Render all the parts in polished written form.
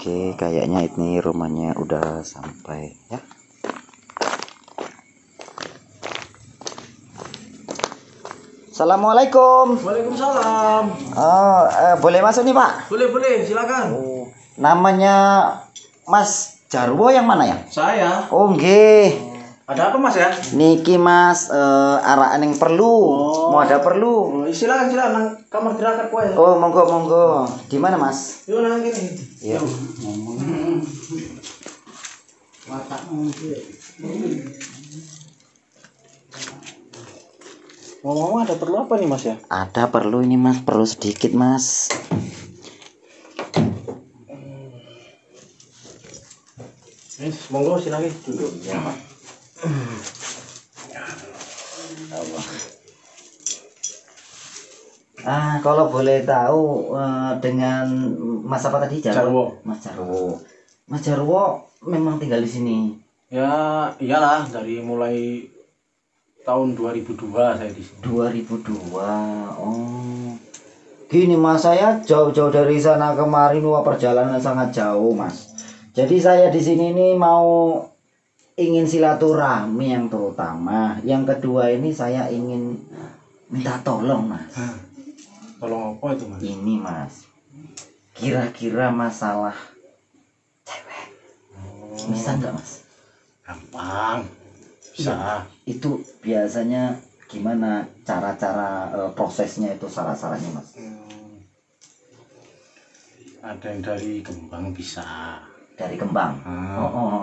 Oke, kayaknya ini rumahnya udah sampai ya. Assalamualaikum. Waalaikumsalam. Oh, boleh masuk nih Pak? Boleh, silakan. Oh, namanya Mas Jarwo yang mana ya? Saya. Oh, nggih. Ada apa Mas ya? Niki Mas, araan yang perlu. Mau ada perlu. Silakan nang kamar tirakat kowe. Oh, monggo. Di mana Mas? Yo nang kene. Iya. Ngomong. Watakmu iki. Ngomong ada perlu apa nih Mas ya? Ada perlu ini Mas, perlu sedikit Mas. Monggo silakan duduk. Ya, Pak. Kalau boleh tahu dengan Mas apa tadi Jarwo. Mas Jarwo. Mas Jarwo memang tinggal di sini. Ya, iyalah dari mulai tahun 2002 saya di sini. 2002. Oh. Gini Mas, saya jauh-jauh dari sana kemarin, perjalanan sangat jauh Mas. Jadi saya di sini nih mau ingin silaturahmi yang terutama. Yang kedua ini saya ingin minta tolong Mas. Tolong apa itu Mas? Ini Mas, kira-kira masalah cewek bisa nggak Mas? Gampang. Bisa. Itu biasanya gimana cara-cara prosesnya itu salah-salahnya Mas? Ada yang dari kembang bisa. Dari kembang.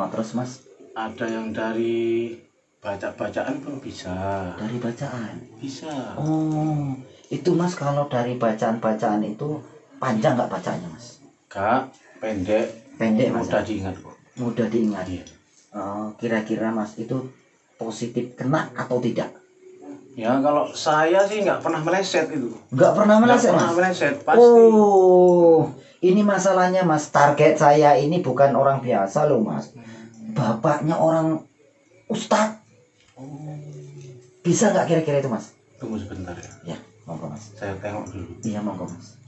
Terus Mas? Ada yang dari bacaan pun bisa. Dari bacaan. Bisa. Oh, itu Mas kalau dari bacaan-bacaan itu panjang nggak bacaannya Mas? Enggak, pendek. Pendek Mas. Mudah diingat kok. Mudah diingat. Iya. Kira-kira Mas itu positif kena atau tidak? Ya kalau saya sih nggak pernah meleset itu. Nggak pernah meleset Nggak pernah Mas? meleset, pasti. Oh, ini masalahnya Mas, target saya ini bukan orang biasa loh Mas. Bapaknya orang ustadz. Bisa nggak kira-kira itu Mas? Tunggu sebentar ya. Ya, monggo Mas. Saya tengok dulu. Iya, monggo Mas.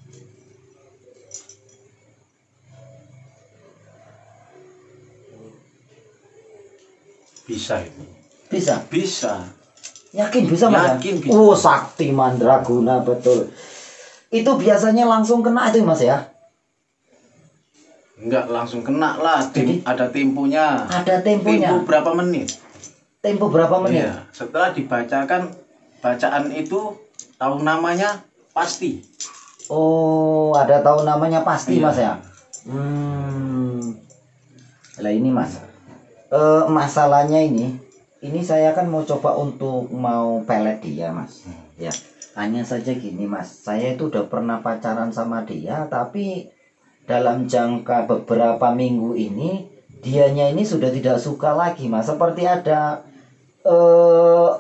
Bisa itu. Bisa? Bisa. Yakin bisa Mas? Yakin bisa. Oh, sakti mandraguna betul. Itu biasanya langsung kena itu Mas ya? Enggak langsung kena lah. Jadi, ada temponya. Ada temponya. Tempo berapa menit? Tempo berapa menit? Iya. Setelah dibacakan bacaan itu, tahu namanya pasti. Oh, ada tahu namanya pasti Iya. Mas ya? Lah ini Mas, masalahnya ini saya kan mau coba untuk mau pelet dia Mas. Ya, hanya saja gini Mas, saya itu udah pernah pacaran sama dia, tapi dalam jangka beberapa minggu ini dianya ini sudah tidak suka lagi Mas. Seperti ada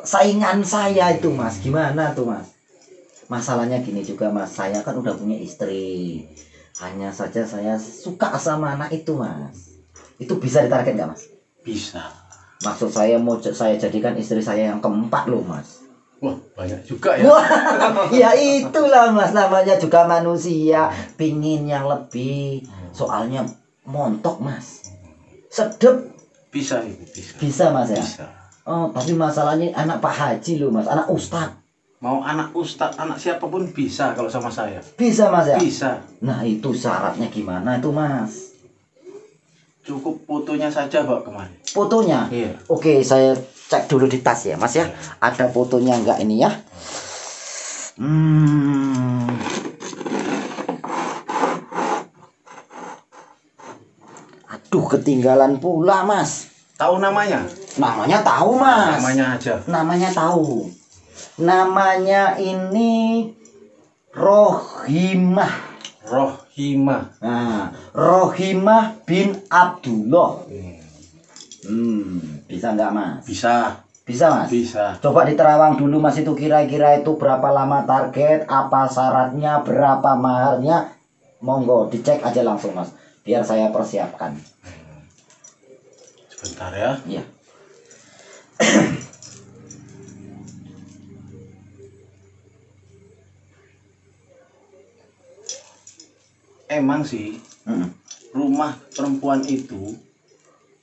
saingan saya itu Mas. Gimana tuh Mas? Masalahnya gini juga Mas, saya kan udah punya istri. Hanya saja saya suka sama anak itu Mas. Itu bisa ditarget nggak Mas? Bisa. Maksud saya mau saya jadikan istri saya yang keempat loh Mas. Wah, banyak juga ya. Wah, ya itulah Mas, namanya juga manusia, pingin yang lebih. Soalnya montok Mas, sedep. Bisa itu, bisa. Bisa Mas ya? Bisa. Oh, tapi masalahnya anak Pak Haji loh Mas, anak Ustadz. Mau anak ustadz, anak siapapun bisa kalau sama saya. Bisa Mas ya? Bisa. Nah itu syaratnya gimana itu Mas? Cukup fotonya saja bawa kemari. Fotonya? Iya. Oke, saya cek dulu di tas ya Mas ya. Ada fotonya enggak ini ya? Aduh, ketinggalan pula Mas. Tahu namanya? Namanya tahu Mas. Namanya aja. Namanya tahu. Namanya ini Rohimah. Rohimah. Nah, Rohimah bin Abdullah. Bisa nggak Mas? Bisa. Bisa Mas? Bisa. Coba diterawang dulu Mas, itu kira-kira itu berapa lama target, apa syaratnya, berapa maharnya. Monggo dicek aja langsung Mas, biar saya persiapkan. Sebentar ya. Iya. Emang sih rumah perempuan itu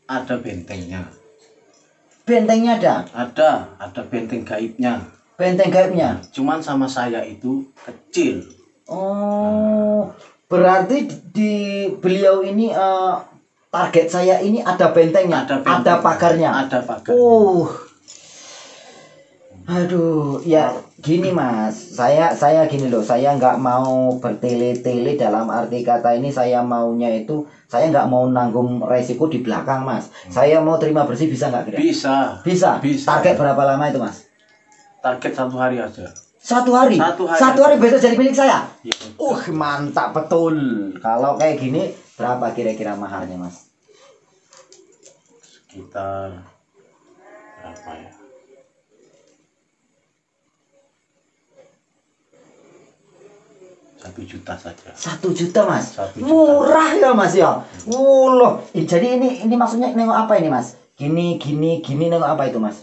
ada bentengnya. Bentengnya ada. Ada benteng gaibnya. Benteng gaibnya. Cuman sama saya itu kecil. Oh, berarti di beliau ini target saya ini ada bentengnya, ada pagarnya. Ada pagar. Aduh, ya gini Mas, saya gini loh, saya nggak mau bertele-tele dalam arti kata ini saya maunya itu, saya nggak mau nanggung resiko di belakang Mas. Saya mau terima bersih bisa nggak kira? Bisa. Target berapa lama itu Mas? Target 1 hari aja. 1 hari? 1 hari besok jadi milik saya? Ya. Mantap betul. Kalau kayak gini, berapa kira-kira maharnya Mas? Sekitar berapa ya? 1 juta saja. 1 juta Mas? 1 juta. Murah ya Mas ya? Loh, jadi ini maksudnya nengok apa ini Mas? Gini nengok apa itu Mas?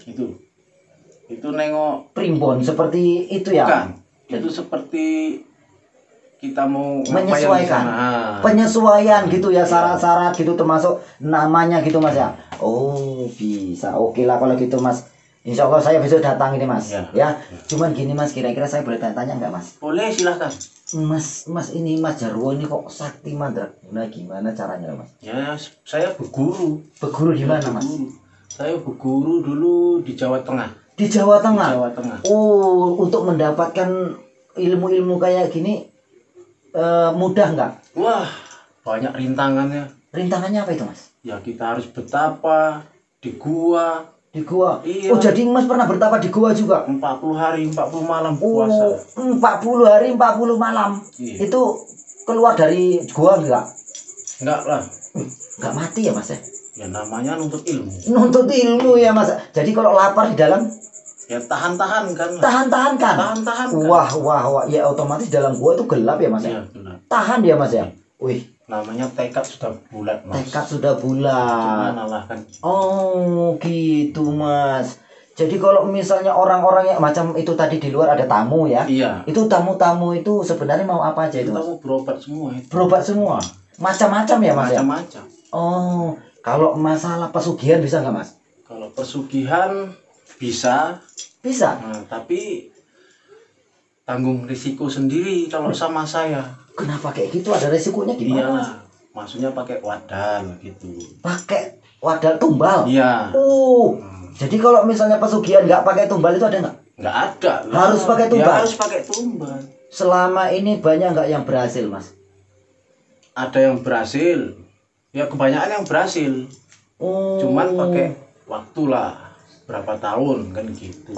Itu nengok primbon seperti itu ya? Bukan. Itu seperti kita mau menyesuaikan. Penyesuaian gitu ya, syarat-syarat gitu termasuk namanya gitu Mas ya. Oh, bisa. Oke lah kalau gitu Mas. Insya Allah saya besok datang ini Mas. Ya. Cuman gini Mas, kira-kira saya boleh tanya nggak Mas? Boleh, silahkan. Mas ini Mas Jarwo ini kok sakti mandraguna, gimana caranya Mas? Ya, saya berguru. Berguru di mana Mas? Saya berguru dulu di Jawa Tengah. Di Jawa Tengah? Di Jawa Tengah. Oh, untuk mendapatkan ilmu-ilmu kayak gini mudah nggak? Wah, banyak rintangannya. Rintangannya apa itu Mas? Ya kita harus betapa di gua. Di gua? Iya. Oh, jadi Mas pernah bertapa di gua juga? 40 hari 40 malam puasa. 40 hari 40 malam. Iya. Itu keluar dari gua enggak? Enggak lah. Enggak mati ya Mas ya? Ya namanya nuntut ilmu. Nuntut ilmu ya Mas. Jadi kalau lapar di dalam ya tahan-tahan kan. Tahan-tahan kan? Tahan-tahan kan. Wah. Ya otomatis dalam gua itu gelap ya Mas ya? Iya, gelap. Tahan dia Mas ya? Wih. Namanya tekad sudah bulat Mas. Tekad sudah bulat. Gimana lah kan. Oh gitu Mas. Jadi kalau misalnya orang-orang yang macam itu tadi di luar ada tamu ya? Iya. Itu tamu-tamu itu sebenarnya mau apa aja itu Mas? Tamu berobat semua itu. Berobat semua? Macam-macam ya Mas ya? Macam-macam. Oh, kalau masalah pesugihan bisa nggak Mas? Kalau pesugihan bisa. Bisa? Nah, tapi tanggung risiko sendiri kalau sama saya. Kenapa kayak gitu? Ada resikonya gimana Mas? Iya, maksudnya pakai wadal gitu. Pakai wadal tumbal? Iya. Jadi kalau misalnya pesugihan nggak pakai tumbal itu ada nggak? Nggak ada. Harus pakai tumbal? Ya, harus pakai tumbal. Selama ini banyak nggak yang berhasil Mas? Ada yang berhasil. Ya kebanyakan yang berhasil. Cuman pakai waktu lah. Berapa tahun kan gitu.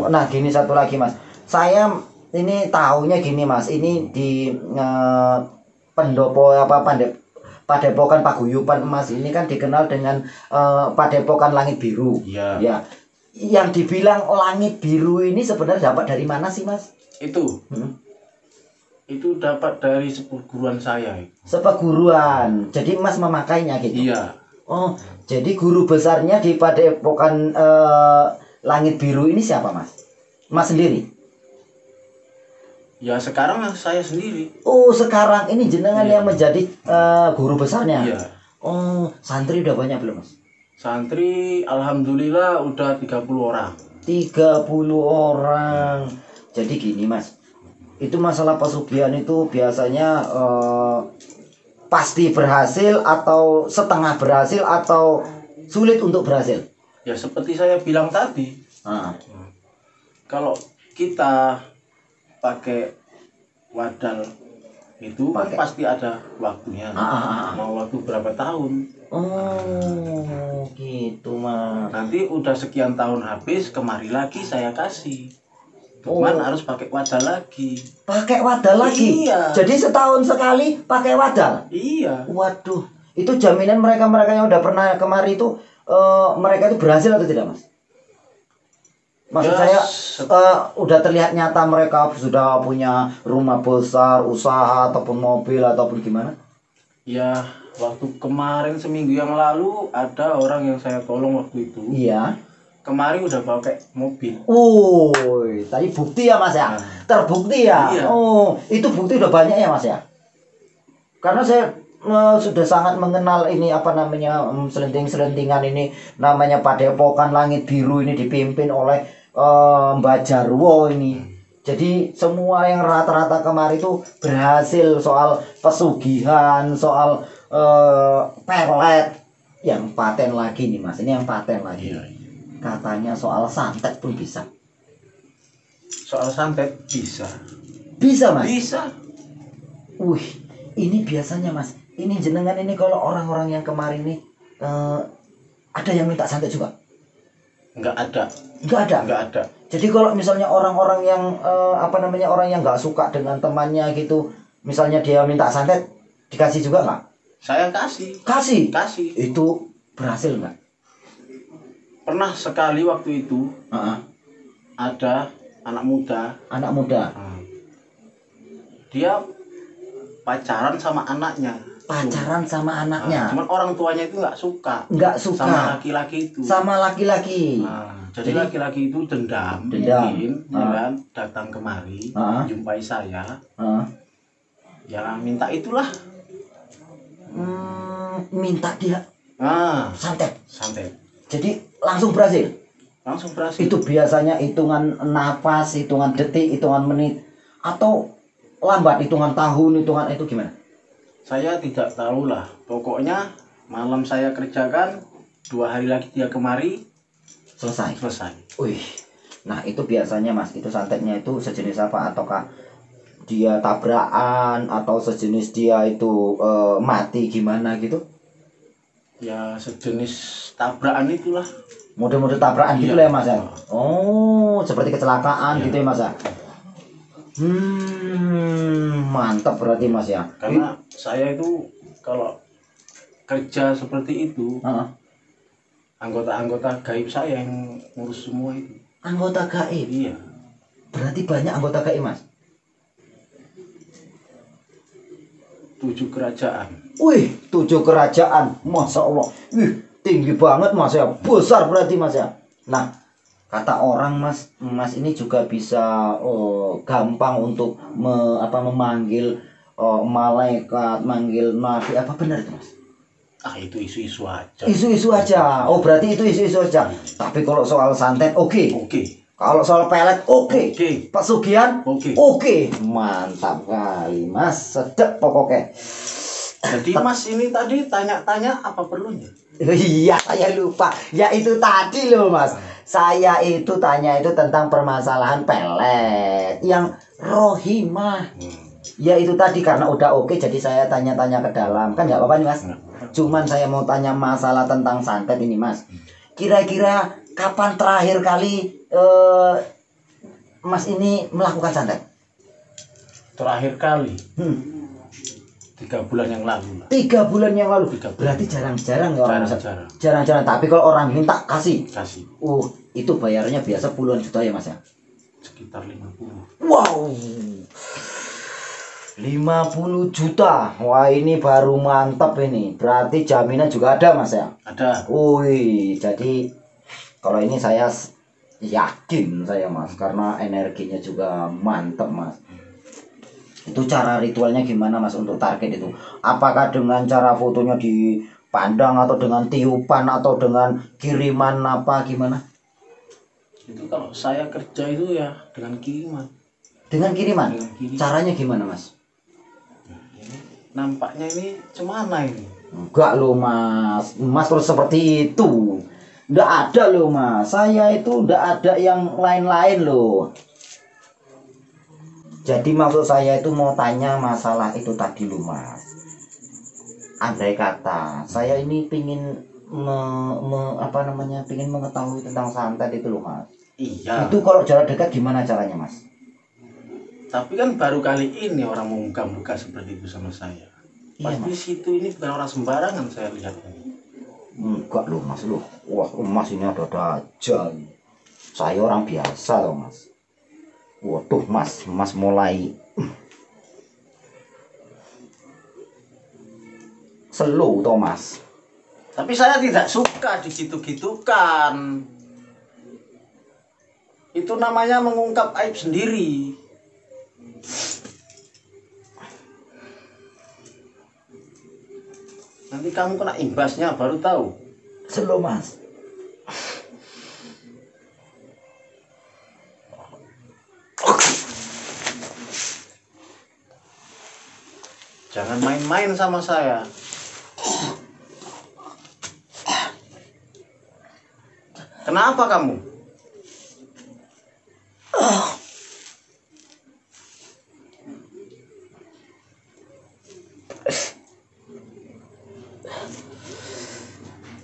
Nah gini satu lagi Mas. Saya ini tahunya gini Mas. Ini di pendopo Padepokan Paguyuban Emas ini kan dikenal dengan Padepokan Langit Biru. Iya. Ya. Yang dibilang langit biru ini sebenarnya dapat dari mana sih Mas? Itu dapat dari seperguruan saya. Seperguruan. Jadi Mas memakainya gitu. Iya. Oh, jadi guru besarnya di Padepokan Langit Biru ini siapa Mas? Mas sendiri? Ya sekarang saya sendiri. Oh, sekarang ini jenengan yang menjadi guru besarnya? Iya. Oh, santri udah banyak belum Mas? Santri alhamdulillah udah 30 orang. 30 orang. Jadi gini Mas, itu masalah pesugihan itu biasanya pasti berhasil atau setengah berhasil atau sulit untuk berhasil? Ya seperti saya bilang tadi. Kalau kita pakai wadal itu kan pasti ada waktunya. Mau waktu berapa tahun? Oh gitu Mas. Nanti udah sekian tahun habis, kemari lagi saya kasih. Cuman harus pakai wadal lagi. Pakai wadal lagi? Iya. Jadi setahun sekali pakai wadal? Iya. Waduh, itu jaminan mereka-mereka yang udah pernah kemari itu mereka itu berhasil atau tidak Mas? Maksud saya udah terlihat nyata mereka sudah punya rumah besar, usaha ataupun mobil ataupun gimana? Ya, waktu kemarin seminggu yang lalu ada orang yang saya tolong waktu itu. Iya. Kemarin udah pakai mobil. Tadi bukti ya Mas ya? Terbukti ya? Iya. Itu bukti udah banyak ya Mas ya? Karena saya sudah sangat mengenal ini apa namanya selenting-selentingan ini namanya Padepokan Langit Biru ini dipimpin oleh Mbak Jarwo ini. Jadi semua yang rata-rata kemarin itu berhasil soal pesugihan, soal pelet. Yang paten lagi nih Mas, ini yang paten lagi. Iya. Katanya soal santet pun bisa. Soal santet bisa. Bisa Mas? Bisa. Wih, ini biasanya Mas, ini jenengan ini kalau orang-orang yang kemarin nih ada yang minta santet juga? Enggak ada. Enggak ada? Enggak ada. Jadi kalau misalnya orang-orang yang apa namanya orang yang nggak suka dengan temannya gitu, misalnya dia minta santet, dikasih juga nggak? Saya kasih. Kasih? Kasih. Itu berhasil nggak? Pernah sekali waktu itu ada anak muda. Anak muda? Dia pacaran sama anaknya. Pacaran sama anaknya? Cuman orang tuanya itu nggak suka. Nggak suka? Sama laki-laki itu. Sama laki-laki? Jadi laki-laki itu dendam. Mungkin, ya kan, datang kemari, jumpai saya. Ya minta itulah. Minta dia santet. Santet. Jadi langsung berhasil. Langsung berhasil. Itu biasanya hitungan nafas, hitungan detik, hitungan menit, atau lambat hitungan tahun, hitungan itu gimana? Saya tidak tahu lah. Pokoknya malam saya kerjakan, 2 hari lagi dia kemari, selesai. Wih, nah itu biasanya Mas, itu santetnya itu sejenis apa? Ataukah dia tabrakan atau sejenis dia itu mati gimana gitu? Ya sejenis tabrakan itulah. Mode-mode tabrakan gitu lah ya Mas ya? Oh, seperti kecelakaan gitu ya Mas ya? Mantap berarti Mas ya. Karena saya itu kalau kerja seperti itu, anggota-anggota gaib saya yang ngurus semua itu. Anggota gaib? Iya. Berarti banyak anggota gaib Mas? 7 kerajaan. Wih, 7 kerajaan, Masya Allah. Wih, tinggi banget Mas ya, besar berarti Mas ya. Nah, kata orang Mas ini juga bisa gampang untuk memanggil malaikat, manggil nabi, apa benar itu Mas? Itu isu-isu aja. Isu-isu aja. Oh, berarti itu isu-isu aja. Tapi kalau soal santet oke. Kalau soal pelet oke. Pesugihan oke. Mantap kali Mas, sedap pokoknya. Jadi Mas ini tadi tanya-tanya apa perlunya? Iya, saya lupa. Ya itu tadi loh Mas. Saya itu tanya itu tentang permasalahan pelet yang rohimah. Ya itu tadi karena udah oke jadi saya tanya-tanya ke dalam. Kan nggak apa-apa nih Mas. Cuman saya mau tanya masalah tentang santet ini Mas. Kira-kira kapan terakhir kali Mas ini melakukan santet? Terakhir kali? 3 bulan yang lalu. 3 bulan yang lalu. Berarti jarang-jarang ya orang. Jarang-jarang. Tapi kalau orang minta kasih. Itu bayarnya biasa puluhan juta ya Mas ya? Sekitar 50. Wow. 50 juta. Wah, ini baru mantap ini. Berarti jaminan juga ada Mas ya? Ada. Wih, jadi kalau ini saya yakin saya Mas karena energinya juga mantap Mas. Itu cara ritualnya gimana Mas untuk target itu? Apakah dengan cara fotonya dipandang atau dengan tiupan atau dengan kiriman apa gimana? Itu kalau saya kerja itu ya dengan kiriman. Dengan kiriman? Caranya gimana Mas? Nampaknya ini cemana ini? Enggak loh Mas. Mas terus seperti itu. Enggak ada loh Mas. Saya itu enggak ada yang lain-lain loh. Jadi maksud saya itu mau tanya masalah itu tadi loh Mas. Andai kata saya ini pingin pingin mengetahui tentang santet itu loh Mas. Iya. Itu kalau jarak dekat gimana caranya Mas? Tapi kan baru kali ini orang membuka-buka seperti itu sama saya. Pas di situ ini bukan orang sembarangan saya lihat ini. Enggak loh Mas loh. Wah Mas ini ada aja. Saya orang biasa loh Mas. Waduh Mas mulai slow toh Mas. Tapi saya tidak suka digitu-gitukan. Itu namanya mengungkap aib sendiri. Nanti kamu kena imbasnya baru tahu. Slow mas. Jangan main-main sama saya. Kenapa kamu?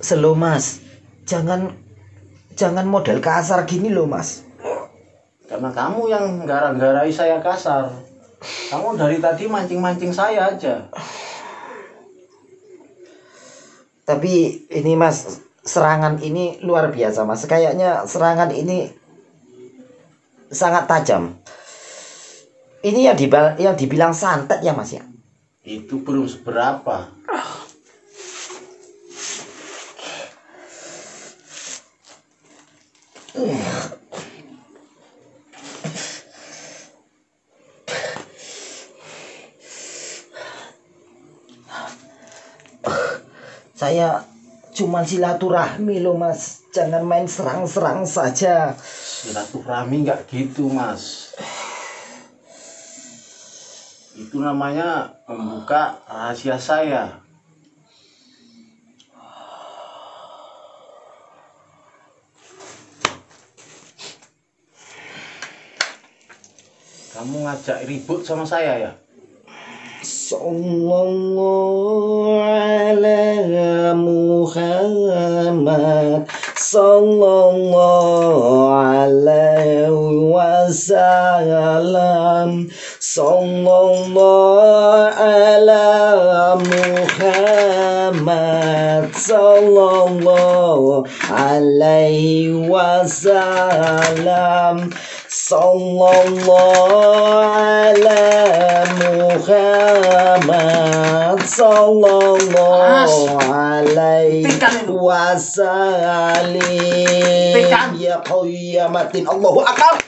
Slow mas. Jangan model kasar gini loh mas. Karena kamu yang gara-garai saya kasar. Kamu dari tadi mancing-mancing saya aja. Tapi ini mas, serangan ini luar biasa mas. Kayaknya serangan ini sangat tajam. Ini yang dibilang santet ya mas ya? Itu belum seberapa. Saya cuma silaturahmi loh mas. Jangan main serang-serang saja. Silaturahmi nggak gitu mas. Itu namanya membuka rahasia saya. Kamu ngajak ribut sama saya ya? Sallallahu ala Muhammad Sallallahu alaihi wasallam Sallallahu ala Muhammad Sallallahu alaihi wasallam Sallallahu ala Muhammad Sallallahu alaihi wasallam ya qiyamatin Allahu akbar.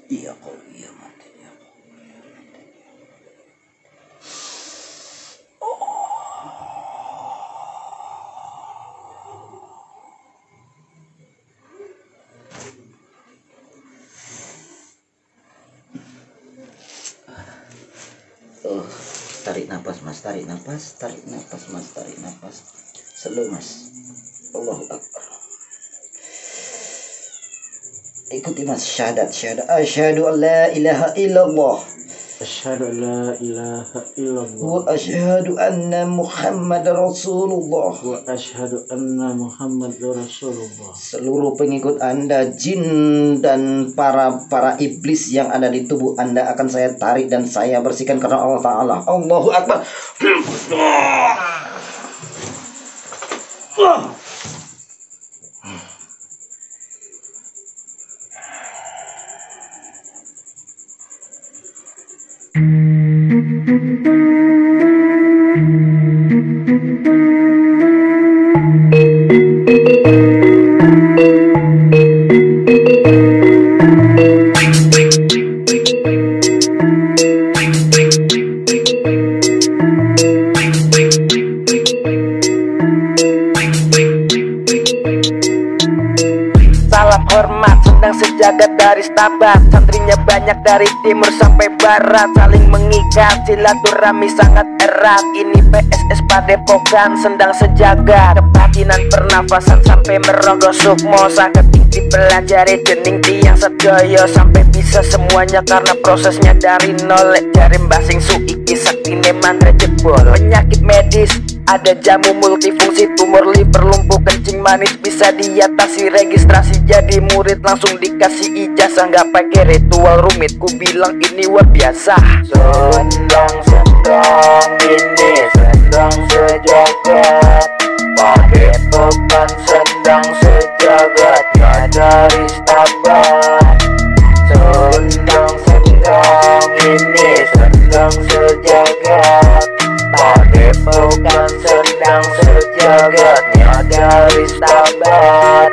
Ya qiyamatin ya tarik nafas mas, tarik nafas, tarik nafas mas, tarik nafas, slow mas. Allahu akbar. Ikuti mas, syahadat, asyhadu an la ilaha illallah, asyhadu an la ilaha illallah, wa asyhadu anna Muhammadar Rasulullah, wa asyhadu anna Muhammadar Rasulullah. Seluruh pengikut Anda, jin dan para iblis yang ada di tubuh Anda akan saya tarik dan saya bersihkan karena Allah Ta'ala. Allahu akbar. Salam hormat sedang sejagat dari Stabat. Santrinya banyak dari timur sampai barat, saling mengikat, silaturahmi sangat erat. Ini PSS Padepokan Sendang Sejagat, kebatinan pernafasan sampai Meronggo Sukmo. Sangat dipelajari dening tiang sedaya sampai bisa semuanya karena prosesnya dari nol. Jari mbasing suiki saktine mantra jebol. Penyakit medis ada jamu multifungsi, tumor liver, lumpuh kencing manis bisa diatasi. Registrasi jadi murid langsung dikasih ijazah, nggak pakai ritual rumit, ku bilang ini luar biasa. Sendang ini sendang sejagat, Padepokan Sendang Sejagatnya dari Stabat. Sendang ini sendang sejagat, Padepokan Sendang Sejagatnya dari Stabat.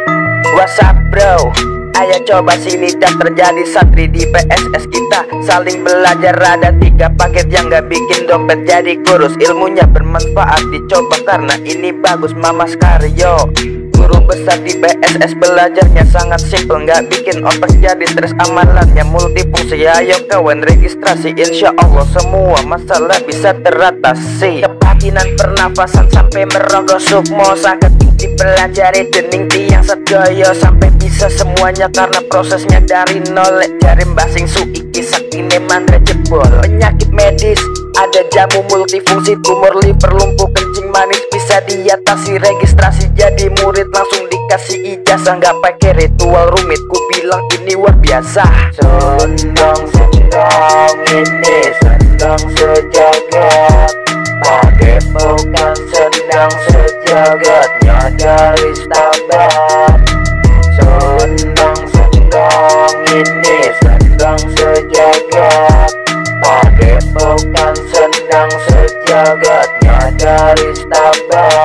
What's up bro? Ayo coba sini dan terjadi santri di PSS kita. Saling belajar, ada 3 paket yang gak bikin dompet jadi kurus. Ilmunya bermanfaat dicoba karena ini bagus. Mamas Karyo, guru besar di PSS, belajarnya sangat simple, nggak bikin otak jadi stres. Amalannya multifungsi, ayo kawan registrasi, insya Allah semua masalah bisa teratasi. Kebatinan pernafasan sampai Meronggo Sukmo, sangat dipelajari dening tiang sedaya sampai bisa semuanya karena prosesnya dari nol. Jari mbasing suiki saktine mantra jebol. Penyakit medis ada jamu multifungsi, tumor liver, lumpuh kencing manis bisa diatasi. Registrasi jadi murid langsung dikasih ijazah, nggak pakai ritual rumit, ku bilang ini luar biasa. Sendang ini sendang sejagat, Padepokan Sendang Sejagatnya dari Stabat. Sendang ini sendang sejagat, Padepokan Sendang Sejagatnya dari Stabat.